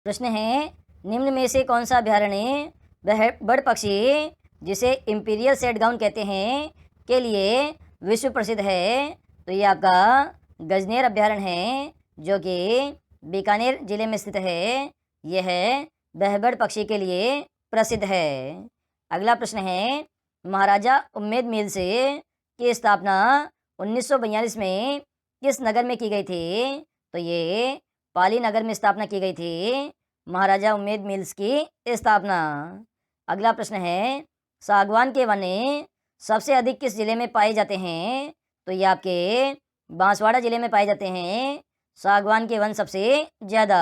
प्रश्न है, निम्न में से कौन सा अभयारण्य वह बर्ड पक्षी जिसे इंपीरियल सेट गाउन कहते हैं के लिए विश्व प्रसिद्ध है? तो ये आपका गजनेर अभयारण्य है, जो कि बीकानेर जिले में स्थित है। यह बर्ड पक्षी के लिए प्रसिद्ध है। अगला प्रश्न है, महाराजा उम्मेद मिल्स की स्थापना 1942 में किस नगर में की गई थी? तो ये पाली नगर में स्थापना की गई थी महाराजा उम्मेद मिल्स की स्थापना। अगला प्रश्न है, सागवान के वन सबसे अधिक किस जिले में पाए जाते हैं? तो ये आपके बांसवाड़ा जिले में पाए जाते हैं सागवान के वन सबसे ज़्यादा।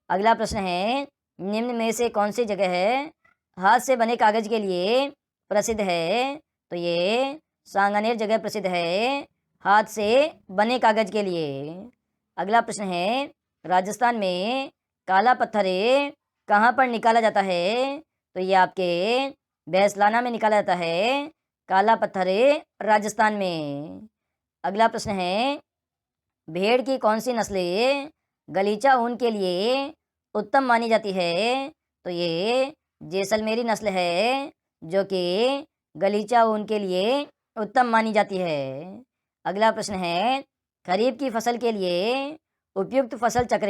अगला प्रश्न है, निम्न में से कौन सी जगह है हाथ से बने कागज़ के लिए प्रसिद्ध है? तो ये सांगानेर जगह प्रसिद्ध है हाथ से बने कागज़ के लिए। अगला प्रश्न है, राजस्थान में काला पत्थर कहाँ पर निकाला जाता है? तो ये आपके भैंसलाना में निकाला जाता है काला पत्थर राजस्थान में। अगला प्रश्न है, भेड़ की कौन सी नस्लें गलीचा ऊन के लिए उत्तम मानी जाती है? तो ये जैसलमेरी नस्ल है, जो कि गलीचा ऊन के लिए उत्तम मानी जाती है। अगला प्रश्न है, खरीफ की फसल के लिए उपयुक्त फसल चक्र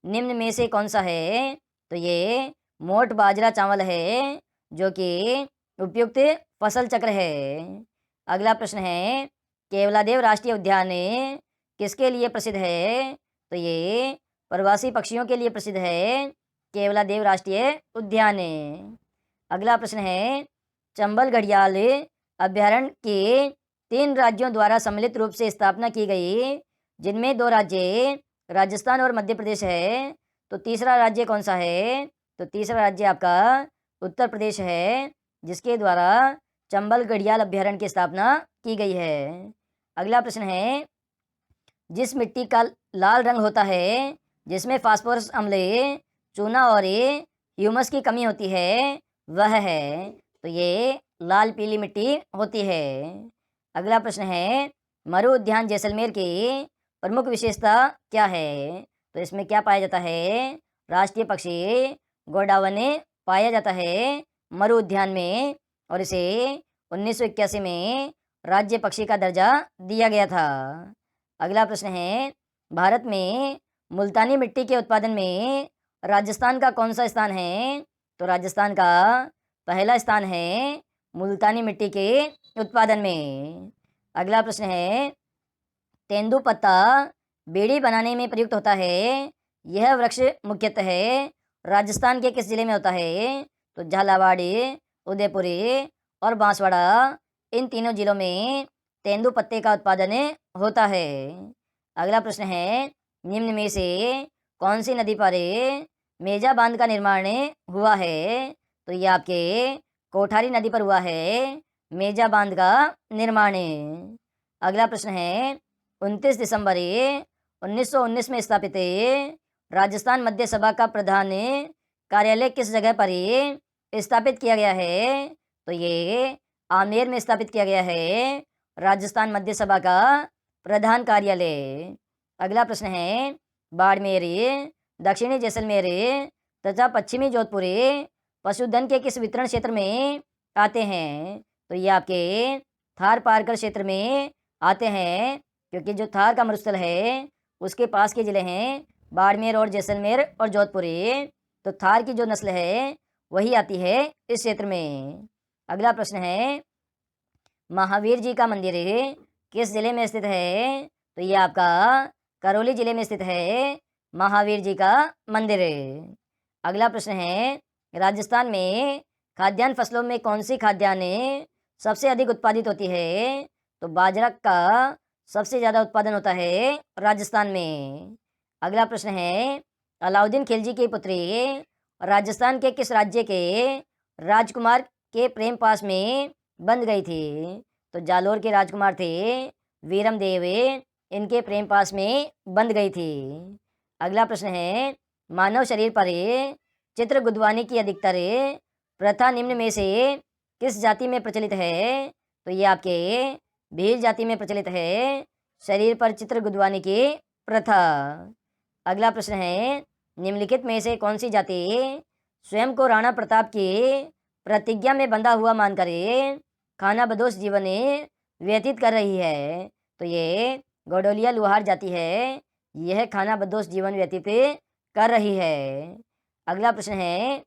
निम्न में से कौन सा है? तो ये मोट बाजरा चावल है, जो कि उपयुक्त फसल चक्र है। अगला प्रश्न है, केवलादेव राष्ट्रीय उद्यान किसके लिए प्रसिद्ध है? तो ये प्रवासी पक्षियों के लिए प्रसिद्ध है केवलादेव राष्ट्रीय उद्यान। अगला प्रश्न है, चंबल घड़ियाल अभयारण्य के 3 राज्यों द्वारा सम्मिलित रूप से स्थापना की गई, जिनमें 2 राज्य राजस्थान और मध्य प्रदेश है। तो तीसरा राज्य कौन सा है? तो तीसरा राज्य आपका उत्तर प्रदेश है, जिसके द्वारा चंबल घड़ियाल अभयारण्य की स्थापना की गई है। अगला प्रश्न है, जिस मिट्टी का लाल रंग होता है, जिसमें फास्फोरस अम्ल, चूना और ह्यूमस की कमी होती है, वह है? तो ये लाल पीली मिट्टी होती है। अगला प्रश्न है, मरु उद्यान जैसलमेर की प्रमुख विशेषता क्या है? तो इसमें क्या पाया जाता है? राष्ट्रीय पक्षी गोडावण पाया जाता है मरु उद्यान में, और इसे 1981 में राज्य पक्षी का दर्जा दिया गया था। अगला प्रश्न है, भारत में मुल्तानी मिट्टी के उत्पादन में राजस्थान का कौन सा स्थान है? तो राजस्थान का पहला स्थान है मुल्तानी मिट्टी के उत्पादन में। अगला प्रश्न है, तेंदुपत्ता बीड़ी बनाने में प्रयुक्त होता है, यह वृक्ष मुख्यतः राजस्थान के किस जिले में होता है? तो झालावाड़, उदयपुर और बांसवाड़ा, इन तीनों जिलों में तेंदुपत्ते का उत्पादन होता है। अगला प्रश्न है, निम्न में से कौन सी नदी पर मेजा बांध का निर्माण हुआ है? तो ये आपके कोठारी नदी पर हुआ है मेजा बांध का निर्माण। अगला प्रश्न है, 29 दिसंबर 1919 में स्थापित राजस्थान मध्य सभा का प्रधान कार्यालय किस जगह पर स्थापित किया गया है? तो ये आमेर में स्थापित किया गया है राजस्थान मध्य सभा का प्रधान कार्यालय। अगला प्रश्न है, बाड़मेर, दक्षिणी जैसलमेर तथा पश्चिमी जोधपुर पशुधन के किस वितरण क्षेत्र में आते हैं? तो ये आपके थार पारकर क्षेत्र में आते हैं, क्योंकि जो थार का मरुस्थल है उसके पास के ज़िले हैं बाड़मेर और जैसलमेर और जोधपुर। तो थार की जो नस्ल है वही आती है इस क्षेत्र में। अगला प्रश्न है, महावीर जी का मंदिर किस जिले में स्थित है? तो ये आपका करौली जिले में स्थित है महावीर जी का मंदिर। अगला प्रश्न है, राजस्थान में खाद्यान्न फसलों में कौन सी खाद्यान्न सबसे अधिक उत्पादित होती है? तो बाजरा का सबसे ज़्यादा उत्पादन होता है राजस्थान में। अगला प्रश्न है, अलाउद्दीन खिलजी की पुत्री राजस्थान के किस राज्य के राजकुमार के प्रेम पास में बंध गई थी? तो जालोर के राजकुमार थे वीरम देव, इनके प्रेम पास में बंध गई थी। अगला प्रश्न है, मानव शरीर पर चित्र गुदवाने की अधिकतर प्रथा निम्न में से किस जाति में प्रचलित है? तो ये आपके भील जाति में प्रचलित है शरीर पर चित्र गुदवाने की प्रथा। अगला प्रश्न है, निम्नलिखित में से कौन सी जाति स्वयं को राणा प्रताप की प्रतिज्ञा में बंधा हुआ मानकर खानाबदोश जीवन व्यतीत कर रही है? तो ये गौडोलिया लुहार जाति है, यह खानाबदोश जीवन व्यतीत कर रही है। अगला प्रश्न है,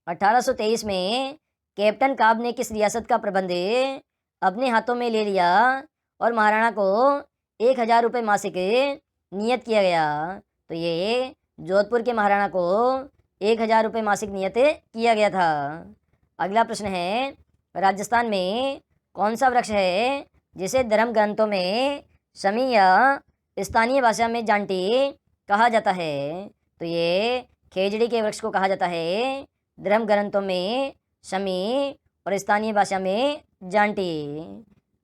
1823 में कैप्टन काब ने किस रियासत का प्रबंध अपने हाथों में ले लिया और महाराणा को 1000 रुपये मासिक नियत किया गया? तो ये जोधपुर के महाराणा को 1000 रुपये मासिक नियत किया गया था। अगला प्रश्न है, राजस्थान में कौन सा वृक्ष है जिसे धर्म ग्रंथों में शमी या स्थानीय भाषा में जांटी कहा जाता है? तो ये खेजड़ी के वृक्ष को कहा जाता है, धर्म ग्रंथों में शमी और स्थानीय भाषा में जांटी।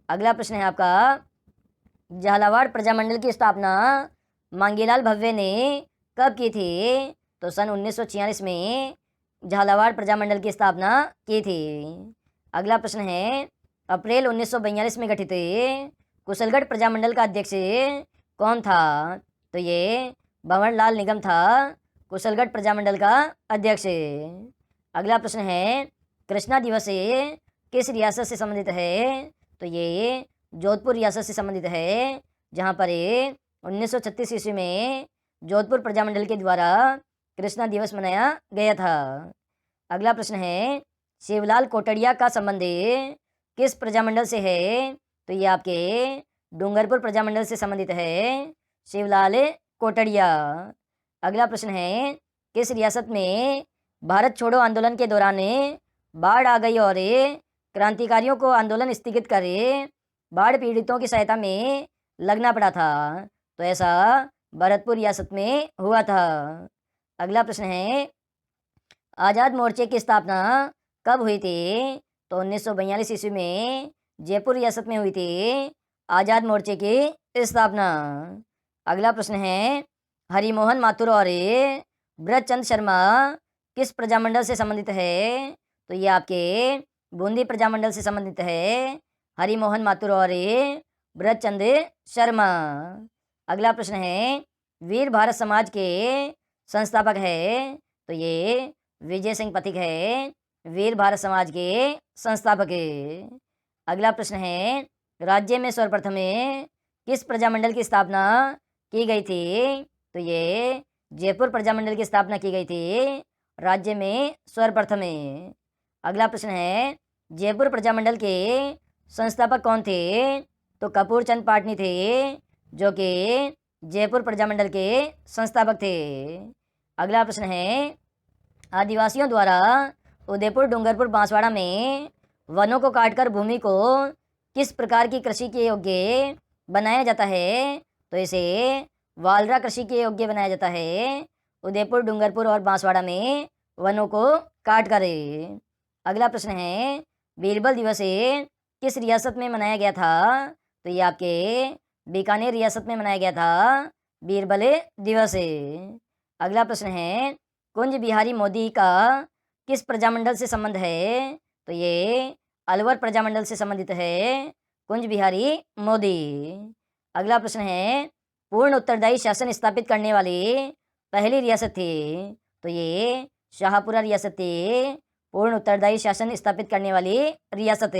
अगला प्रश्न है आपका, झालावाड़ प्रजामंडल की स्थापना मांगीलाल भव्य ने कब की थी? तो सन 1946 में झालावाड़ प्रजामंडल की स्थापना की थी। अगला प्रश्न है, अप्रैल 1942 में गठित कुशलगढ़ प्रजामंडल का अध्यक्ष कौन था? तो ये भंवरलाल निगम था कुशलगढ़ प्रजामंडल का अध्यक्ष। अगला प्रश्न है, कृष्णा दिवस किस रियासत से संबंधित है? तो ये जोधपुर रियासत से संबंधित है, जहाँ पर 1936 ईस्वी में जोधपुर प्रजामंडल के द्वारा कृष्णा दिवस मनाया गया था। अगला प्रश्न है, शिवलाल कोटड़िया का संबंध किस प्रजामंडल से है? तो ये आपके डूंगरपुर प्रजामंडल से संबंधित है, शिवलाल कोटड़िया। अगला प्रश्न है, किस रियासत में भारत छोड़ो आंदोलन के दौरान बाढ़ आ गई और क्रांतिकारियों को आंदोलन स्थगित कर बाढ़ पीड़ितों की सहायता में लगना पड़ा था? तो ऐसा भरतपुर रियासत में हुआ था। अगला प्रश्न है, आज़ाद मोर्चे की स्थापना कब हुई थी? तो 1942 ईस्वी में जयपुर रियासत में हुई थी आज़ाद मोर्चे की स्थापना। अगला प्रश्न है, हरिमोहन माथुर और ब्रजचंद शर्मा किस प्रजामंडल से संबंधित है? तो ये आपके बूंदी प्रजामंडल से संबंधित है, हरिमोहन माथुर और ब्रजचंद शर्मा। अगला प्रश्न है, वीर भारत समाज के संस्थापक है? तो ये विजय सिंह पथिक है, वीर भारत समाज के संस्थापक। अगला प्रश्न है, राज्य में सर्वप्रथम किस प्रजामंडल की स्थापना की गई थी? तो ये जयपुर प्रजामंडल की स्थापना की गई थी, राज्य में सर्वप्रथम। अगला प्रश्न है, जयपुर प्रजामंडल के संस्थापक कौन थे? तो कपूर चंद पाटनी थे, जो कि जयपुर प्रजामंडल के संस्थापक थे। अगला प्रश्न है, आदिवासियों द्वारा उदयपुर डूंगरपुर बांसवाड़ा में वनों को काटकर भूमि को किस प्रकार की कृषि के योग्य बनाया जाता है? तो इसे वालरा कृषि के योग्य बनाया जाता है, उदयपुर डूंगरपुर और बांसवाड़ा में वनों को काट कर। अगला प्रश्न है, बीरबल दिवस किस रियासत में मनाया गया था? तो ये आपके बीकानेर रियासत में मनाया गया था, बीरबल दिवस। अगला प्रश्न है, कुंज बिहारी मोदी का किस प्रजामंडल से संबंध है? तो ये अलवर प्रजामंडल से संबंधित है, कुंज बिहारी मोदी। अगला प्रश्न है, पूर्ण उत्तरदायी शासन स्थापित करने वाली पहली रियासत थी? तो ये शाहपुरा रियासत थी, पूर्ण उत्तरदायी शासन स्थापित करने वाली रियासत।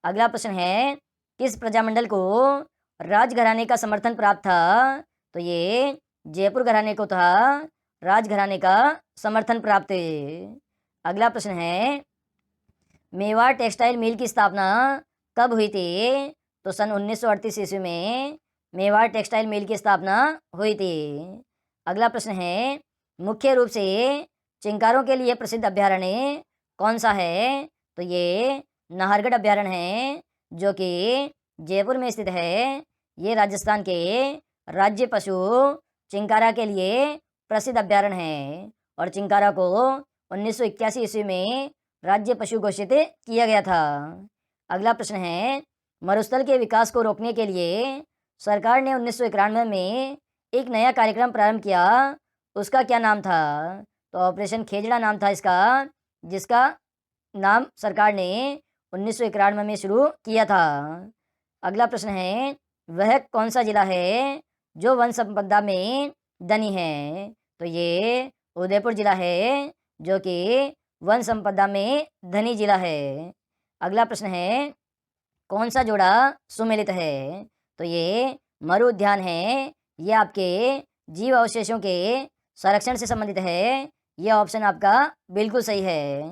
अगला प्रश्न है, किस प्रजामंडल को राजघराने का समर्थन प्राप्त था? तो ये जयपुर घराने को था राजघराने का समर्थन प्राप्त। अगला प्रश्न है, मेवाड़ टेक्सटाइल मिल की स्थापना कब हुई थी? तो सन 1938 ईस्वी में मेवाड़ टेक्सटाइल मिल की स्थापना हुई थी। अगला प्रश्न है, मुख्य रूप से चिंकारों के लिए प्रसिद्ध अभयारण्य कौन सा है? तो ये नाहरगढ़ अभयारण्य है, जो कि जयपुर में स्थित है। ये राजस्थान के राज्य पशु चिंकारा के लिए प्रसिद्ध अभयारण्य है और चिंकारा को 1981 ईस्वी में राज्य पशु घोषित किया गया था। अगला प्रश्न है, मरुस्थल के विकास को रोकने के लिए सरकार ने 1991 में एक नया कार्यक्रम प्रारंभ किया, उसका क्या नाम था? तो ऑपरेशन खेजड़ा नाम था इसका, जिसका नाम सरकार ने 1991 में शुरू किया था। अगला प्रश्न है, वह कौन सा जिला है जो वन संपदा में धनी है? तो ये उदयपुर जिला है, जो कि वन संपदा में धनी जिला है। अगला प्रश्न है, कौन सा जोड़ा सुमेलित है? तो ये मरु उद्यान है। ये आपके जीव अवशेषों के संरक्षण से संबंधित है। यह ऑप्शन आपका बिल्कुल सही है।